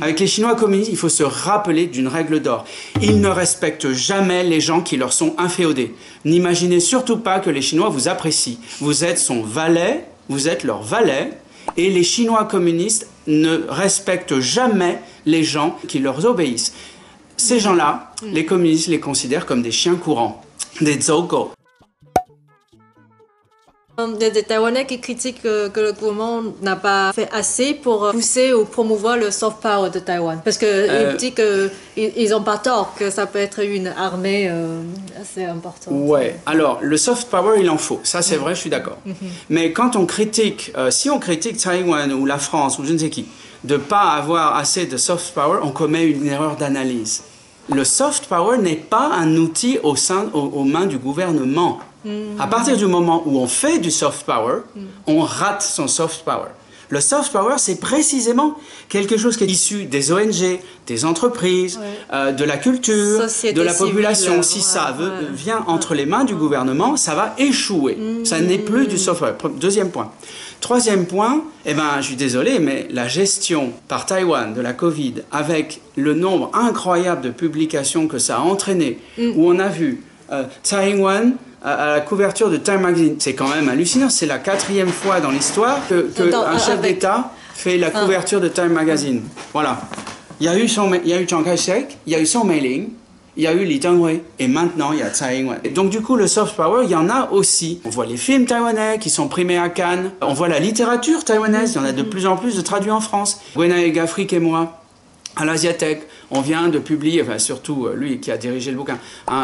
Avec les Chinois communistes, il faut se rappeler d'une règle d'or. Ils ne respectent jamais les gens qui leur sont inféodés. N'imaginez surtout pas que les Chinois vous apprécient. Vous êtes son valet, vous êtes leur valet, et les Chinois communistes ne respectent jamais les gens qui leur obéissent. Ces gens-là, les communistes les considèrent comme des chiens courants, des zoukou. Il y a des Taïwanais qui critiquent que le gouvernement n'a pas fait assez pour pousser ou promouvoir le soft power de Taïwan. Parce qu'ils disent qu'ils n'ont pas tort, que ça peut être une armée assez importante. Ouais, alors le soft power, il en faut. Ça, c'est vrai, je suis d'accord. Mais quand on critique, si on critique Taïwan ou la France ou je ne sais qui, de ne pas avoir assez de soft power, on commet une erreur d'analyse. Le soft power n'est pas un outil aux mains du gouvernement. À partir du moment où on fait du soft power, on rate son soft power. Le soft power, c'est précisément quelque chose qui est issu des ONG, des entreprises, de la culture, de la population. Si ça vient entre les mains du gouvernement, ça va échouer. Ça n'est plus du soft power. Deuxième point. Troisième point, eh ben, je suis désolé, mais la gestion par Taïwan de la Covid, avec le nombre incroyable de publications que ça a entraîné, où on a vu Taïwan à la couverture de Time Magazine, c'est quand même hallucinant. C'est la 4e fois dans l'histoire qu'un chef d'État fait la couverture de Time Magazine. Voilà. Il y a eu Chiang Kai-shek, il y a eu Song Mei-ling, il y a eu Lee Teng-hui, et maintenant il y a Tsai Ing-wen. Donc du coup, le soft power, il y en a aussi. On voit les films taïwanais qui sont primés à Cannes, on voit la littérature taïwanaise, il y en a de plus en plus de traduits en France. Gwenaël Afrique et moi, à l'Asiatech, on vient de publier, enfin surtout lui qui a dirigé le bouquin,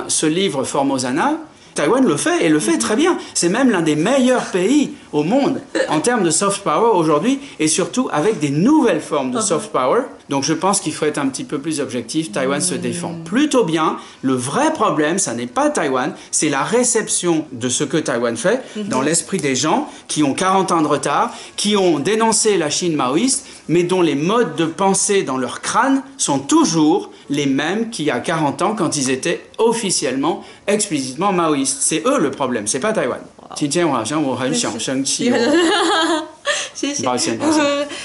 ce livre Formosana. Taïwan le fait, et le fait très bien. C'est même l'un des meilleurs pays au monde en termes de soft power aujourd'hui, et surtout avec des nouvelles formes de soft power. Donc je pense qu'il faut être un petit peu plus objectif. Taïwan se défend plutôt bien. Le vrai problème, ça n'est pas Taïwan, c'est la réception de ce que Taïwan fait dans l'esprit des gens qui ont 40 ans de retard, qui ont dénoncé la Chine maoïste, mais dont les modes de pensée dans leur crâne sont toujours les mêmes qu'il y a 40 ans quand ils étaient officiellement, explicitement maoïstes. C'est eux le problème, c'est pas Taïwan.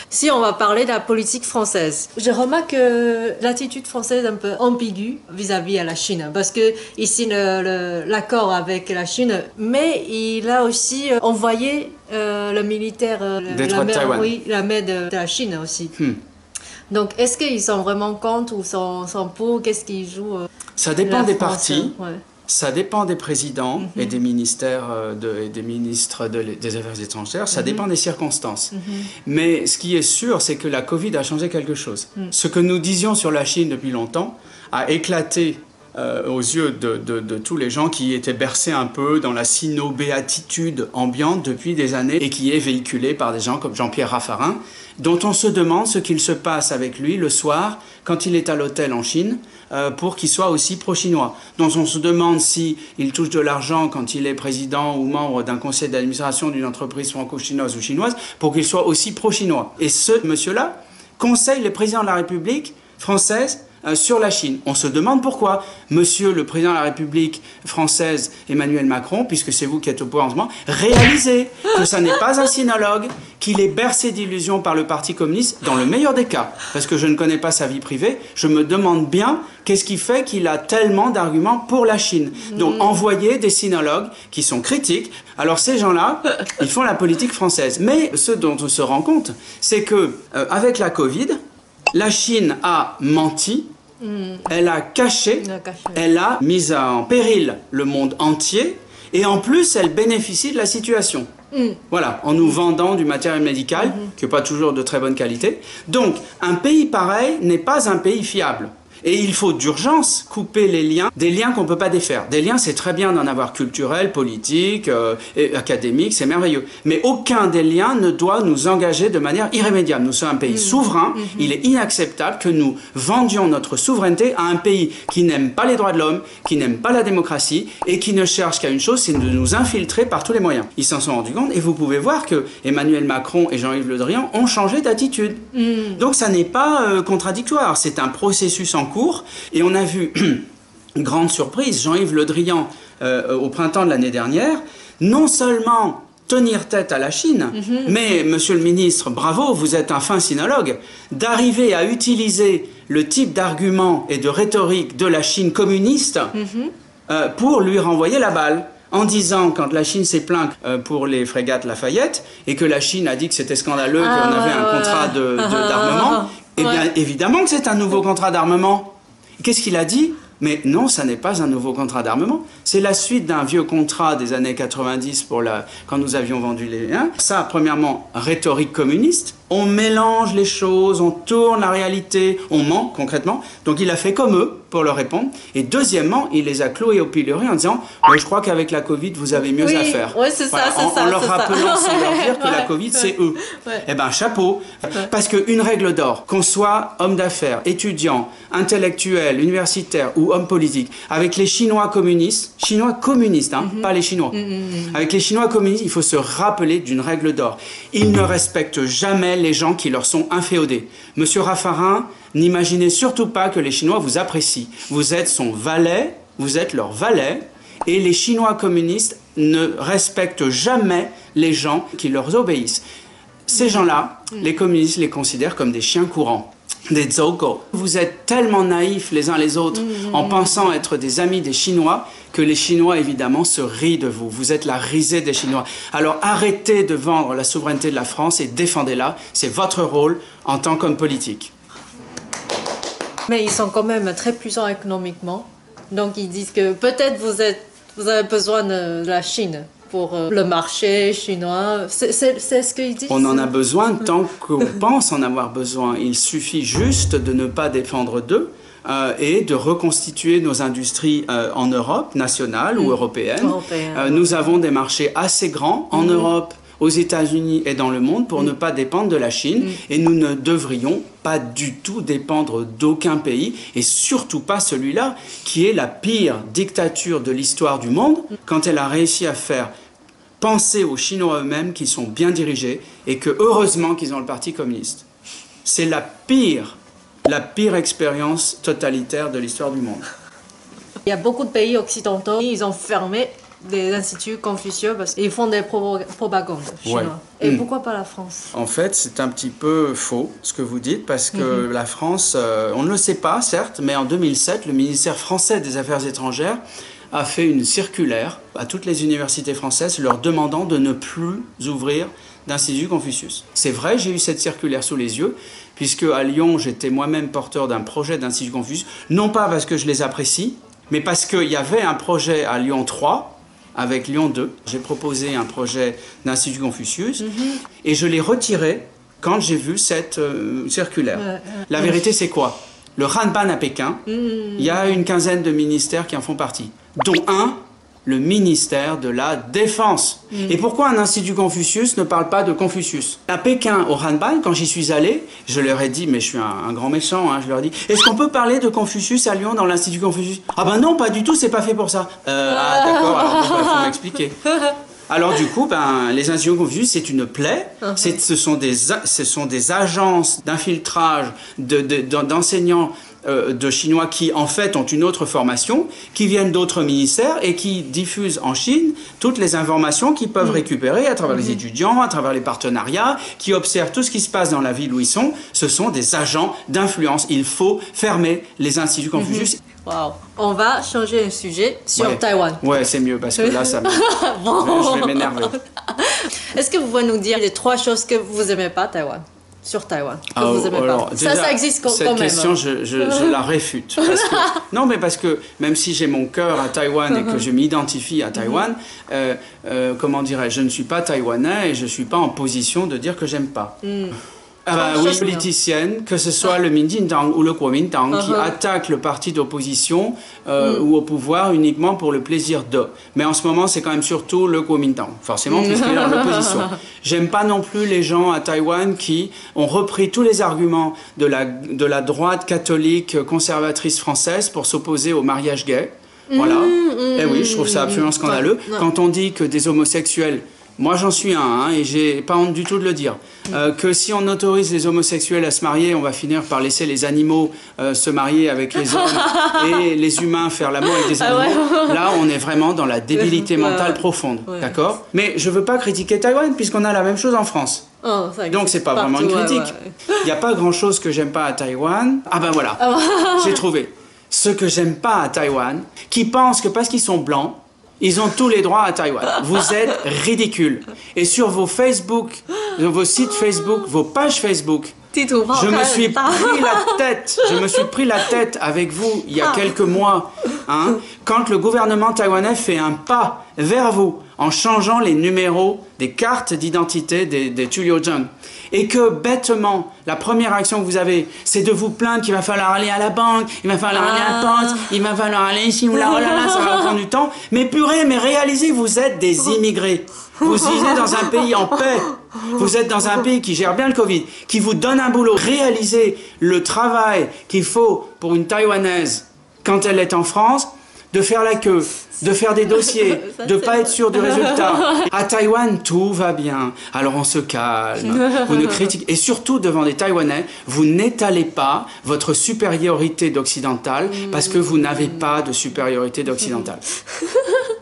Si on va parler de la politique française, je remarque que l'attitude française est un peu ambiguë vis-à-vis à la Chine, parce que ici l'accord avec la Chine, mais il a aussi envoyé le militaire, l'armée de la Chine aussi. Donc, est-ce qu'ils sont vraiment contre ou sont pour? Qu'est-ce qu'ils jouent? Ça dépend des partis. Ça dépend des présidents et des ministères et des ministres des Affaires étrangères. Ça dépend des circonstances. Mais ce qui est sûr, c'est que la Covid a changé quelque chose. Ce que nous disions sur la Chine depuis longtemps a éclaté aux yeux de tous les gens qui étaient bercés un peu dans la sino-béatitude ambiante depuis des années et qui est véhiculée par des gens comme Jean-Pierre Raffarin, dont on se demande ce qu'il se passe avec lui le soir quand il est à l'hôtel en Chine pour qu'il soit aussi pro-chinois. Donc on se demande s'il touche de l'argent quand il est président ou membre d'un conseil d'administration d'une entreprise franco-chinoise ou chinoise pour qu'il soit aussi pro-chinois. Et ce monsieur-là conseille le président de la République française sur la Chine. On se demande pourquoi Monsieur le Président de la République française, Emmanuel Macron, puisque c'est vous qui êtes au pouvoir en ce moment, réalisez que ça n'est pas un sinologue, qu'il est bercé d'illusions par le Parti communiste, dans le meilleur des cas. Parce que je ne connais pas sa vie privée, je me demande bien qu'est-ce qui fait qu'il a tellement d'arguments pour la Chine. Donc envoyer des sinologues qui sont critiques. Alors ces gens-là, ils font la politique française. Mais ce dont on se rend compte, c'est que avec la Covid, la Chine a menti, elle a caché, elle a mis en péril le monde entier et en plus elle bénéficie de la situation. Voilà, en nous vendant du matériel médical qui n'est pas toujours de très bonne qualité. Donc un pays pareil n'est pas un pays fiable. Et il faut d'urgence couper les liens, des liens qu'on ne peut pas défaire. Des liens, c'est très bien d'en avoir culturels, politiques, académiques, c'est merveilleux. Mais aucun des liens ne doit nous engager de manière irrémédiable. Nous sommes un pays souverain, il est inacceptable que nous vendions notre souveraineté à un pays qui n'aime pas les droits de l'homme, qui n'aime pas la démocratie et qui ne cherche qu'à une chose, c'est de nous infiltrer par tous les moyens. Ils s'en sont rendus compte et vous pouvez voir que Emmanuel Macron et Jean-Yves Le Drian ont changé d'attitude. Donc ça n'est pas contradictoire, c'est un processus en cours, et on a vu, grande surprise, Jean-Yves Le Drian au printemps de l'année dernière, non seulement tenir tête à la Chine. Mais, monsieur le ministre, bravo, vous êtes un fin sinologue, d'arriver à utiliser le type d'argument et de rhétorique de la Chine communiste pour lui renvoyer la balle. En disant, quand la Chine s'est plainte pour les frégates Lafayette, et que la Chine a dit que c'était scandaleux, qu'on avait un contrat d'armement, eh bien, évidemment que c'est un nouveau contrat d'armement. Qu'est-ce qu'il a dit? Mais non, ça n'est pas un nouveau contrat d'armement. C'est la suite d'un vieux contrat des années 90 quand nous avions vendu les... Ça, premièrement, rhétorique communiste. On mélange les choses, on tourne la réalité, on ment concrètement. Donc il a fait comme eux pour leur répondre. Et deuxièmement, il les a cloués au pilori en disant « Je crois qu'avec la Covid, vous avez mieux à faire. » Oui, c'est ça, c'est ça. En leur rappelant sans leur dire que la Covid, c'est eux. Eh bien, chapeau. Parce qu'une règle d'or, qu'on soit homme d'affaires, étudiant, intellectuel, universitaire ou homme politique, avec les Chinois communistes, pas les Chinois. Avec les Chinois communistes, il faut se rappeler d'une règle d'or. Ils ne respectent jamais les gens qui leur sont inféodés. Monsieur Raffarin, n'imaginez surtout pas que les Chinois vous apprécient. Vous êtes son valet, vous êtes leur valet, et les Chinois communistes ne respectent jamais les gens qui leur obéissent. Ces gens-là, les communistes les considèrent comme des chiens courants. Des zouko. Vous êtes tellement naïfs les uns les autres en pensant être des amis des Chinois que les Chinois évidemment se rient de vous. Vous êtes la risée des Chinois. Alors arrêtez de vendre la souveraineté de la France et défendez-la. C'est votre rôle en tant qu'homme politique. Mais ils sont quand même très puissants économiquement. Donc ils disent que peut-être vous avez besoin de la Chine pour le marché chinois. C'est ce qu'ils disent. On en a besoin tant qu'on pense en avoir besoin. Il suffit juste de ne pas dépendre d'eux et de reconstituer nos industries en Europe, nationales ou européennes. Nous avons des marchés assez grands en Europe, aux États-Unis et dans le monde pour ne pas dépendre de la Chine. Et nous ne devrions pas du tout dépendre d'aucun pays, et surtout pas celui-là, qui est la pire dictature de l'histoire du monde, quand elle a réussi à faire penser aux Chinois eux-mêmes qu'ils sont bien dirigés et que heureusement qu'ils ont le Parti communiste. C'est la pire expérience totalitaire de l'histoire du monde. Il y a beaucoup de pays occidentaux, ils ont fermé des instituts confucieux parce qu'ils font des propagandes chinois. Ouais. Et pourquoi pas la France? En fait, c'est un petit peu faux ce que vous dites, parce que la France, on ne le sait pas certes, mais en 2007, le ministère français des Affaires étrangères a fait une circulaire à toutes les universités françaises leur demandant de ne plus ouvrir d'Institut Confucius. C'est vrai, j'ai eu cette circulaire sous les yeux, puisque à Lyon, j'étais moi-même porteur d'un projet d'Institut Confucius, non pas parce que je les apprécie, mais parce qu'il y avait un projet à Lyon 3, avec Lyon 2. J'ai proposé un projet d'Institut Confucius, et je l'ai retiré quand j'ai vu cette circulaire. La vérité, c'est quoi? Le Hanban à Pékin, il y a une quinzaine de ministères qui en font partie, dont un, le ministère de la Défense. Et pourquoi un Institut Confucius ne parle pas de Confucius? À Pékin, au Hanban, quand j'y suis allé, je leur ai dit, mais je suis un grand méchant, je leur ai dit, est-ce qu'on peut parler de Confucius à Lyon dans l'Institut Confucius? Ah ben non, pas du tout, c'est pas fait pour ça. Ah d'accord, alors il faut m'expliquer. Alors du coup, les instituts Confucius, c'est une plaie. Ce sont des agences d'infiltrage d'enseignants de Chinois qui, en fait, ont une autre formation, qui viennent d'autres ministères et qui diffusent en Chine toutes les informations qu'ils peuvent récupérer à travers les étudiants, à travers les partenariats, qui observent tout ce qui se passe dans la ville où ils sont. Ce sont des agents d'influence. Il faut fermer les instituts Confucius. Wow. On va changer de sujet sur Taïwan. Ouais, c'est mieux parce que là, je vais m'énerver. Est-ce que vous pouvez nous dire les 3 choses que vous n'aimez pas Taïwan? Sur Taïwan, que vous aimez pas. Déjà, ça existe quand cette même. Cette question, je la réfute. Parce que, non, mais parce que même si j'ai mon cœur à Taïwan et que je m'identifie à Taïwan, comment dirais-je, je ne suis pas taïwanais et je ne suis pas en position de dire que j'aime pas. Oui, politicienne, que ce soit le Minjintang ou le Kuomintang, qui attaquent le parti d'opposition ou au pouvoir uniquement pour le plaisir de. Mais en ce moment, c'est quand même surtout le Kuomintang, forcément, puisqu'il est dans l'opposition. J'aime pas non plus les gens à Taïwan qui ont repris tous les arguments de la droite catholique conservatrice française pour s'opposer au mariage gay. Voilà. Et oui, je trouve ça absolument scandaleux. Quand on dit que des homosexuels moi j'en suis un, hein, et j'ai pas honte du tout de le dire, que si on autorise les homosexuels à se marier, on va finir par laisser les animaux se marier avec les hommes et les humains faire l'amour avec des animaux. Là, on est vraiment dans la débilité mentale profonde, d'accord? Mais je veux pas critiquer Taïwan puisqu'on a la même chose en France. Donc c'est pas vraiment une critique. Il n'y a pas grand-chose que j'aime pas à Taïwan. Ah ben voilà, j'ai trouvé. Ce que j'aime pas à Taïwan, qui pensent que parce qu'ils sont blancs, ils ont tous les droits à Taïwan. Vous êtes ridicules. Et sur vos Facebook, vos sites Facebook, vos pages Facebook, je me suis pris la tête avec vous il y a quelques mois, hein, quand le gouvernement taïwanais fait un pas vers vous en changeant les numéros des cartes d'identité des Tuliojang. Et que bêtement, la première action que vous avez, c'est de vous plaindre qu'il va falloir aller à la banque, il va falloir aller à la poste, il va falloir aller ici ou là, oh là là, ça va prendre du temps. Mais purée, mais réalisez, vous êtes des immigrés. Vous vivez dans un pays en paix. Vous êtes dans un pays qui gère bien le Covid, qui vous donne un boulot. Réalisez le travail qu'il faut pour une Taïwanaise quand elle est en France, de faire la queue, de faire des dossiers, de ne pas être sûr du résultat. À Taïwan, tout va bien. Alors on se calme. Vous ne critiquez... Et surtout, devant les Taïwanais, vous n'étalez pas votre supériorité d'occidental parce que vous n'avez pas de supériorité d'occidental.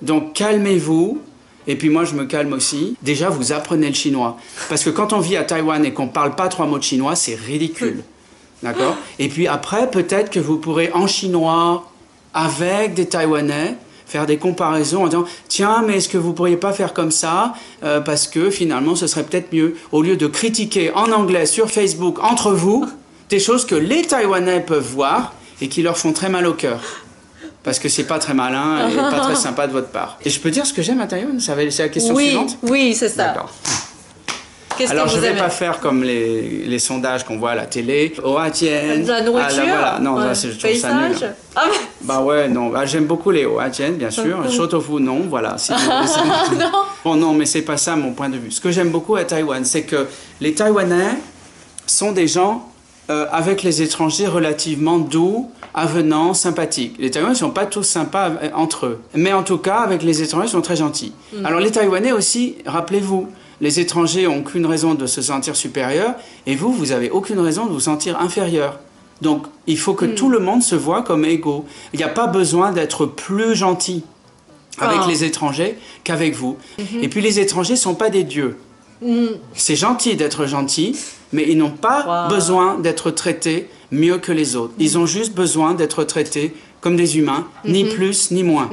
Donc calmez-vous. Et puis moi, je me calme aussi. Déjà, vous apprenez le chinois. Parce que quand on vit à Taïwan et qu'on ne parle pas 3 mots de chinois, c'est ridicule. D'accord? Et puis après, peut-être que vous pourrez en chinois, avec des Taïwanais, faire des comparaisons en disant « Tiens, mais est-ce que vous ne pourriez pas faire comme ça parce que finalement, ce serait peut-être mieux. » Au lieu de critiquer en anglais sur Facebook, entre vous, des choses que les Taïwanais peuvent voir et qui leur font très mal au cœur. Parce que c'est pas très malin et pas très sympa de votre part. Et je peux dire ce que j'aime à Taïwan? C'est la question suivante? Oui, c'est ça. D'accord. Alors, je ne vais pas faire comme les sondages qu'on voit à la télé. Oh, tiens. La nourriture? Voilà. Non, là, je trouve ça nul. Bah ouais, non. Bah, j'aime beaucoup les oh, tiens, bien sûr. Chaud tofu, non. Voilà. Non. Bon, non, mais c'est pas ça mon point de vue. Ce que j'aime beaucoup à Taïwan, c'est que les Taïwanais sont des gens avec les étrangers relativement doux, avenants, sympathiques. Les Taïwanais ne sont pas tous sympas entre eux. Mais en tout cas, avec les étrangers, ils sont très gentils. Alors les Taïwanais aussi, rappelez-vous, les étrangers n'ont aucune raison de se sentir supérieurs, et vous, vous n'avez aucune raison de vous sentir inférieur. Donc, il faut que tout le monde se voit comme égaux. Il n'y a pas besoin d'être plus gentil avec les étrangers qu'avec vous. Et puis, les étrangers ne sont pas des dieux. C'est gentil d'être gentil, mais ils n'ont pas besoin d'être traités mieux que les autres. Ils ont juste besoin d'être traités comme des humains, ni plus ni moins,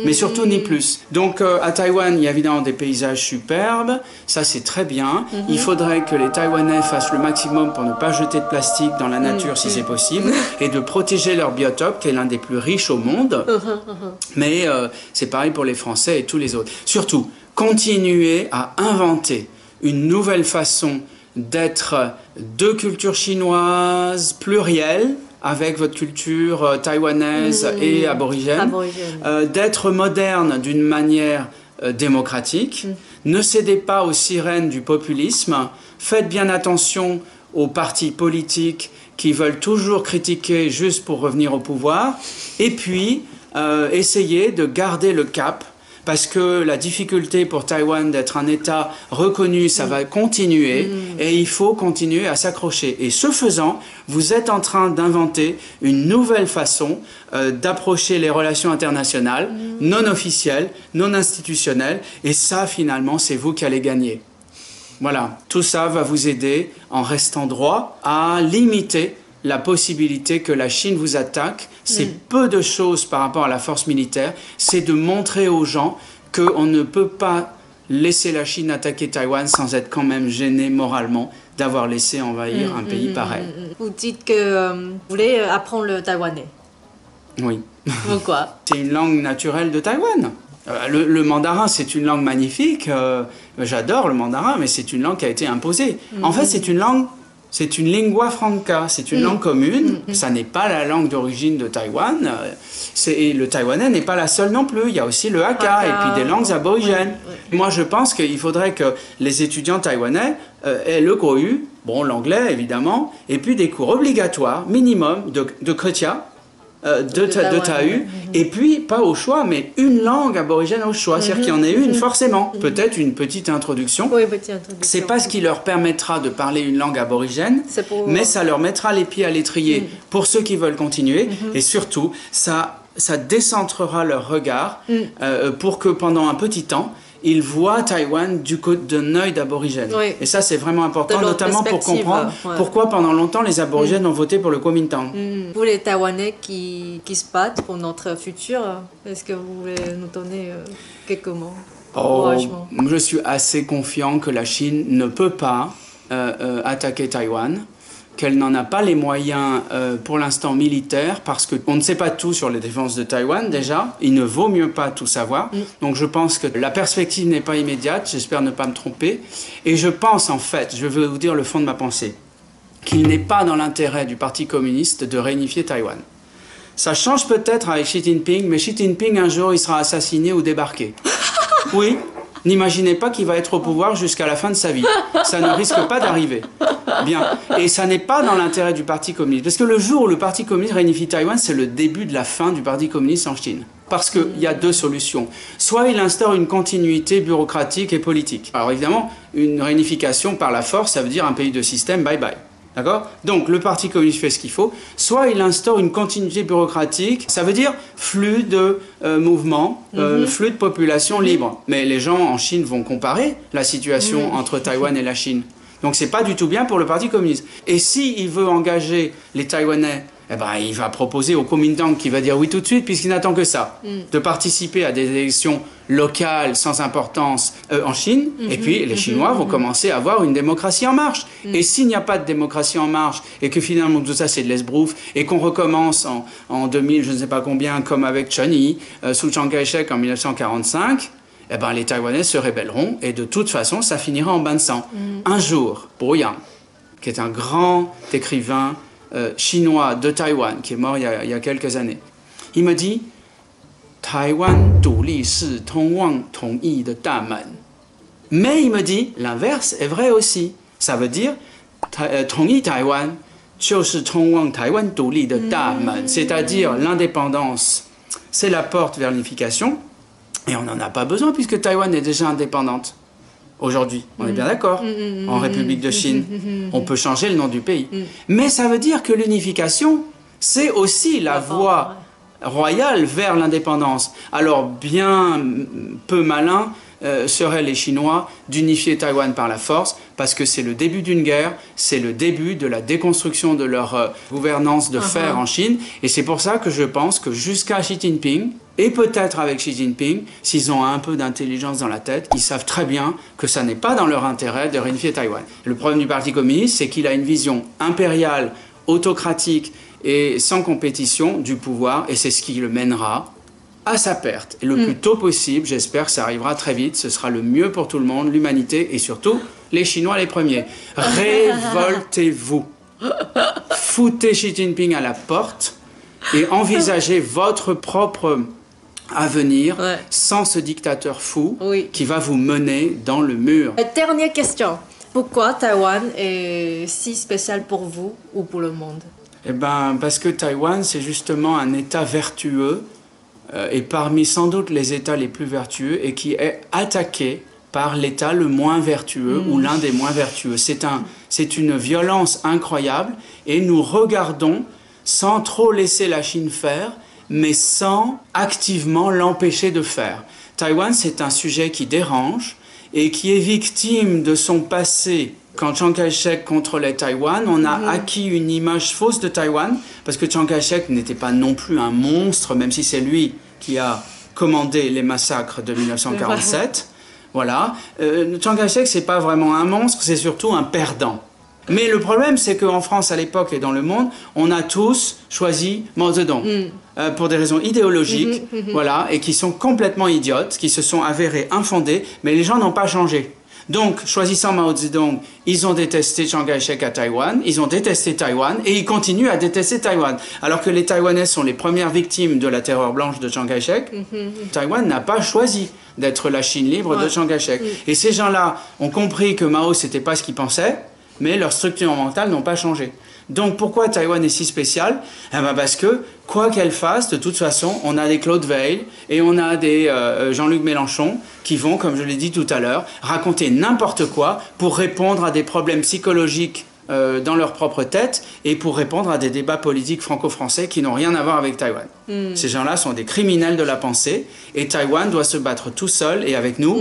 mais surtout ni plus. Donc à Taïwan, il y a évidemment des paysages superbes, ça c'est très bien. Il faudrait que les Taïwanais fassent le maximum pour ne pas jeter de plastique dans la nature si c'est possible, et de protéger leur biotope qui est l'un des plus riches au monde. Mais c'est pareil pour les Français et tous les autres. Surtout, continuez à inventer une nouvelle façon d'être de culture chinoise plurielle, avec votre culture taïwanaise et aborigène, d'être moderne d'une manière démocratique. Ne cédez pas aux sirènes du populisme, faites bien attention aux partis politiques qui veulent toujours critiquer juste pour revenir au pouvoir, et puis essayez de garder le cap, parce que la difficulté pour Taïwan d'être un État reconnu, ça va continuer, et il faut continuer à s'accrocher. Et ce faisant, vous êtes en train d'inventer une nouvelle façon d'approcher les relations internationales, non officielles, non institutionnelles, et ça, finalement, c'est vous qui allez gagner. Voilà, tout ça va vous aider, en restant droit, à limiter la possibilité que la Chine vous attaque. C'est peu de choses par rapport à la force militaire, c'est de montrer aux gens qu'on ne peut pas laisser la Chine attaquer Taïwan sans être quand même gêné moralement d'avoir laissé envahir un pays pareil. Vous dites que vous voulez apprendre le taïwanais. Oui. Pourquoi? C'est une langue naturelle de Taïwan. Le mandarin, c'est une langue magnifique. J'adore le mandarin, mais c'est une langue qui a été imposée. En fait, c'est une langue... C'est une lingua franca, c'est une langue commune, ça n'est pas la langue d'origine de Taïwan, et le taïwanais n'est pas la seule non plus, il y a aussi le Hakka et puis des langues aborigènes. Moi je pense qu'il faudrait que les étudiants taïwanais aient le Goyu, bon l'anglais évidemment, et puis des cours obligatoires minimum de Kretia, de Tahu, et puis pas au choix, mais une langue aborigène au choix, c'est-à-dire qu'il y en ait une forcément, peut-être une petite introduction. Oui, petite introduction. C'est pas ce qui leur permettra de parler une langue aborigène, mais ça leur mettra les pieds à l'étrier pour ceux qui veulent continuer, et surtout, ça décentrera leur regard pour que pendant un petit temps, ils voient Taïwan d'un œil d'aborigène. Oui. Et ça, c'est vraiment important, notamment pour comprendre pourquoi pendant longtemps les aborigènes ont voté pour le Kuomintang. Pour les Taïwanais qui se battent pour notre futur, est-ce que vous voulez nous donner quelques mots? Je suis assez confiant que la Chine ne peut pas attaquer Taïwan, qu'elle n'en a pas les moyens pour l'instant militaires, parce qu'on ne sait pas tout sur les défenses de Taïwan déjà, il ne vaut mieux pas tout savoir, donc je pense que la perspective n'est pas immédiate, j'espère ne pas me tromper, et je pense en fait, je vais vous dire le fond de ma pensée, qu'il n'est pas dans l'intérêt du Parti communiste de réunifier Taïwan. Ça change peut-être avec Xi Jinping, mais Xi Jinping un jour il sera assassiné ou débarqué. Oui. N'imaginez pas qu'il va être au pouvoir jusqu'à la fin de sa vie. Ça ne risque pas d'arriver. Bien. Et ça n'est pas dans l'intérêt du Parti communiste. Parce que le jour où le Parti communiste réunifie Taïwan, c'est le début de la fin du Parti communiste en Chine. Parce qu'il y a deux solutions. Soit il instaure une continuité bureaucratique et politique. Alors évidemment, une réunification par la force, ça veut dire un pays de système, bye bye. D'accord? Donc le Parti communiste fait ce qu'il faut. Soit il instaure une continuité bureaucratique, ça veut dire flux de mouvements, flux de population libre. Mais les gens en Chine vont comparer la situation entre Taïwan et la Chine. Donc c'est pas du tout bien pour le Parti communiste. Et s'il veut engager les Taïwanais, eh ben, il va proposer au Kuomintang, qui va dire oui tout de suite, puisqu'il n'attend que ça, de participer à des élections locales sans importance en Chine, et puis les Chinois vont commencer à avoir une démocratie en marche. Et s'il n'y a pas de démocratie en marche, et que finalement tout ça c'est de l'esbrouf, et qu'on recommence en 2000, je ne sais pas combien, comme avec Chun-Li, sous Chiang Kai-shek en 1945, eh ben, les Taïwanais se rébelleront, et de toute façon ça finira en bain de sang. Un jour, Bo Yang, qui est un grand écrivain chinois de Taïwan, qui est mort il y a quelques années, il me dit Taïwan 独立是通往统一的大门. Mais il me dit l'inverse est vrai aussi. Ça veut dire 统一台湾就是通往台湾独立的大门, c'est-à-dire l'indépendance, c'est la porte vers l'unification, et on n'en a pas besoin puisque Taïwan est déjà indépendante. Aujourd'hui, on est bien d'accord, en République de Chine, on peut changer le nom du pays. Mais ça veut dire que l'unification, c'est aussi la voie royale vers l'indépendance. Alors, bien peu malin seraient les Chinois d'unifier Taïwan par la force, parce que c'est le début d'une guerre, c'est le début de la déconstruction de leur gouvernance de fer en Chine, et c'est pour ça que je pense que jusqu'à Xi Jinping, et peut-être avec Xi Jinping, s'ils ont un peu d'intelligence dans la tête, ils savent très bien que ça n'est pas dans leur intérêt de réunifier Taïwan. Le problème du Parti communiste, c'est qu'il a une vision impériale, autocratique et sans compétition du pouvoir, et c'est ce qui le mènera à sa perte. Et le plus tôt possible, j'espère que ça arrivera très vite, ce sera le mieux pour tout le monde, l'humanité, et surtout les Chinois les premiers. Révoltez-vous. Foutez Xi Jinping à la porte et envisagez votre propre avenir sans ce dictateur fou qui va vous mener dans le mur. Dernière question. Pourquoi Taïwan est si spécial pour vous ou pour le monde? Eh ben, parce que Taïwan, c'est justement un État vertueux et parmi sans doute les États les plus vertueux et qui est attaqué par l'État le moins vertueux ou l'un des moins vertueux. C'est une violence incroyable et nous regardons sans trop laisser la Chine faire, mais sans activement l'empêcher de faire. Taïwan, c'est un sujet qui dérange et qui est victime de son passé. Quand Chiang Kai-shek contrôlait Taïwan, on a acquis une image fausse de Taïwan, parce que Chiang Kai-shek n'était pas non plus un monstre, même si c'est lui qui a commandé les massacres de 1947. Voilà. Chiang Kai-shek, c'est pas vraiment un monstre, c'est surtout un perdant. Mais le problème, c'est qu'en France, à l'époque et dans le monde, on a tous choisi Mao Zedong pour des raisons idéologiques, voilà, et qui sont complètement idiotes, qui se sont avérées infondées, mais les gens n'ont pas changé. Donc, choisissant Mao Zedong, ils ont détesté Chiang Kai-shek à Taïwan, ils ont détesté Taïwan, et ils continuent à détester Taïwan. Alors que les Taïwanais sont les premières victimes de la terreur blanche de Chiang Kai-shek, Taïwan n'a pas choisi d'être la Chine libre de Chiang Kai-shek. Et ces gens-là ont compris que Mao, c'était pas ce qu'ils pensaient, mais leurs structures mentales n'ont pas changé. Donc pourquoi Taïwan est si spécial? Eh ben parce que, quoi qu'elle fasse, de toute façon, on a des Claude Veil et on a des Jean-Luc Mélenchon qui vont, comme je l'ai dit tout à l'heure, raconter n'importe quoi pour répondre à des problèmes psychologiques dans leur propre tête et pour répondre à des débats politiques franco-français qui n'ont rien à voir avec Taïwan. Ces gens-là sont des criminels de la pensée et Taïwan doit se battre tout seul et avec nous,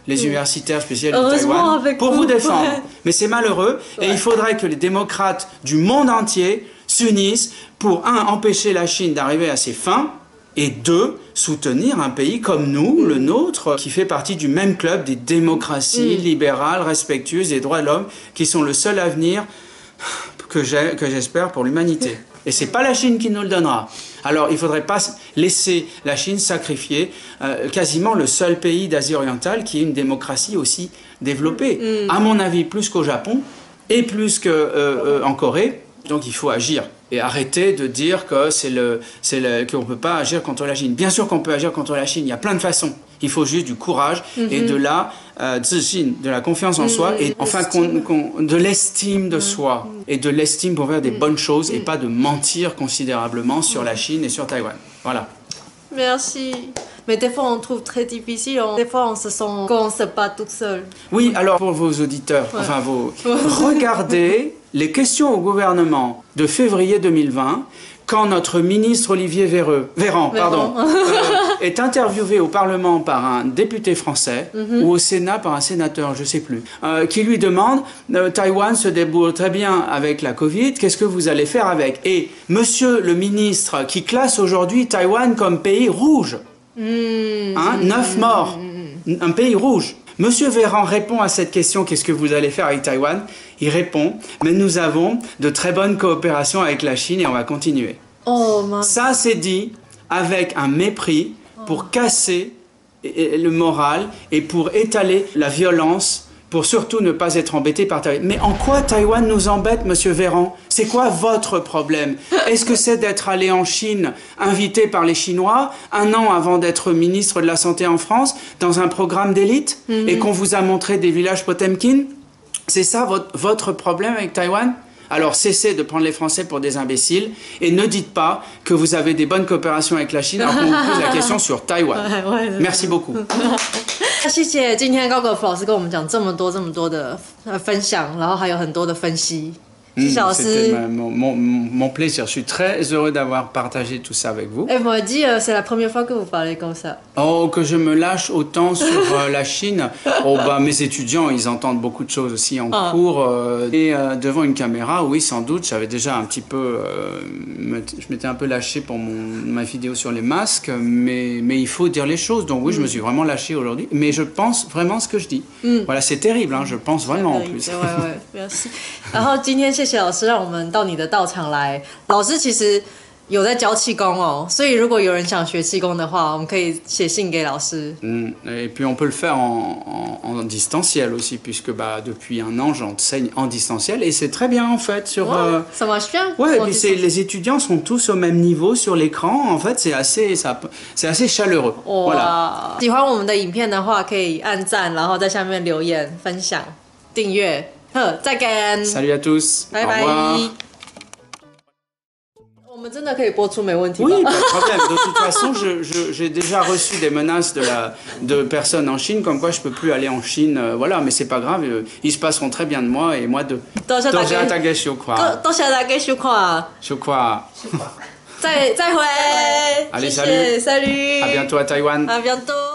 les universitaires spécialistes de Taïwan, pour vous défendre. Ouais. Mais c'est malheureux et il faudrait que les démocrates du monde entier s'unissent pour, un, empêcher la Chine d'arriver à ses fins et deux, soutenir un pays comme nous, le nôtre, qui fait partie du même club des démocraties libérales, respectueuses des droits de l'homme, qui sont le seul avenir que j'espère pour l'humanité. Et c'est pas la Chine qui nous le donnera. Alors il faudrait pas laisser la Chine sacrifier quasiment le seul pays d'Asie orientale qui est une démocratie aussi développée. À mon avis, plus qu'au Japon et plus qu'en Corée. Donc il faut agir et arrêter de dire que qu'on ne peut pas agir contre la Chine. Bien sûr qu'on peut agir contre la Chine, il y a plein de façons. Il faut juste du courage et de la de la confiance en soi et enfin de l'estime de soi et de l'estime pour faire des bonnes choses et pas de mentir considérablement sur la Chine et sur Taïwan. Voilà. Merci. Mais des fois, on trouve très difficile. Des fois, on se sent qu'on ne se bat toute seule. Oui, alors pour vos auditeurs, enfin regardez les questions au gouvernement de février 2020, quand notre ministre Olivier Véran est interviewé au Parlement par un député français ou au Sénat par un sénateur, je ne sais plus, qui lui demande Taïwan se débrouille très bien avec la Covid, qu'est-ce que vous allez faire avec? Et monsieur le ministre qui classe aujourd'hui Taïwan comme pays rouge, 9 morts, un pays rouge. Monsieur Véran répond à cette question, qu'est-ce que vous allez faire avec Taïwan? Il répond, mais nous avons de très bonnes coopérations avec la Chine et on va continuer. Ça, c'est dit avec un mépris pour casser le moral et pour étaler la violence, pour surtout ne pas être embêté par Taïwan. Mais en quoi Taïwan nous embête, monsieur Véran? C'est quoi votre problème? Est-ce que c'est d'être allé en Chine, invité par les Chinois, un an avant d'être ministre de la Santé en France, dans un programme d'élite, et qu'on vous a montré des villages Potemkin? C'est ça votre problème avec Taïwan? Alors cessez de prendre les Français pour des imbéciles et ne dites pas que vous avez des bonnes coopérations avec la Chine alors qu'on vous pose la question sur Taïwan. Merci beaucoup. 谢谢今天高格夫老师跟我们讲这么多的分享，然后还有很多的分析。C'était mon plaisir. Je suis très heureux d'avoir partagé tout ça avec vous. Et vous m'avez dit, c'est la première fois que vous parlez comme ça. Oh, que je me lâche autant sur la Chine. Oh, bah, mes étudiants, ils entendent beaucoup de choses aussi en cours. Et devant une caméra, oui, sans doute, j'avais déjà un petit peu... je m'étais un peu lâché pour ma vidéo sur les masques, mais il faut dire les choses. Donc oui, je me suis vraiment lâché aujourd'hui. Mais je pense vraiment ce que je dis. Voilà, c'est terrible, hein, je pense vraiment en plus. Ouais, merci. 然后今天谢谢老师让我们到你的道场来。老师其实有在教气功哦，所以如果有人想学气功的话，我们可以写信给老师。Et puis on peut le faire en distanciel aussi, puisque depuis un an j'enseigne en distanciel et c'est très bien en fait sur. Ça marche bien. Ouais, et puis les étudiants sont tous au même niveau sur l'écran. En fait, c'est assez chaleureux. Voilà. 喜欢我们的影片的话，可以按赞，然后在下面留言、分享、订阅。再见。Salut à tous. 拜拜。我们真的可以播出没问题吧？ Oui, pas de problème. De toute façon, j'ai déjà reçu des menaces de personnes en Chine, comme quoi je peux plus aller en Chine. Voilà, mais c'est pas grave. Ils se passeront très bien de moi et moi de. 多謝大家，再會。 Allez, salut. À bientôt à Taïwan. À bientôt.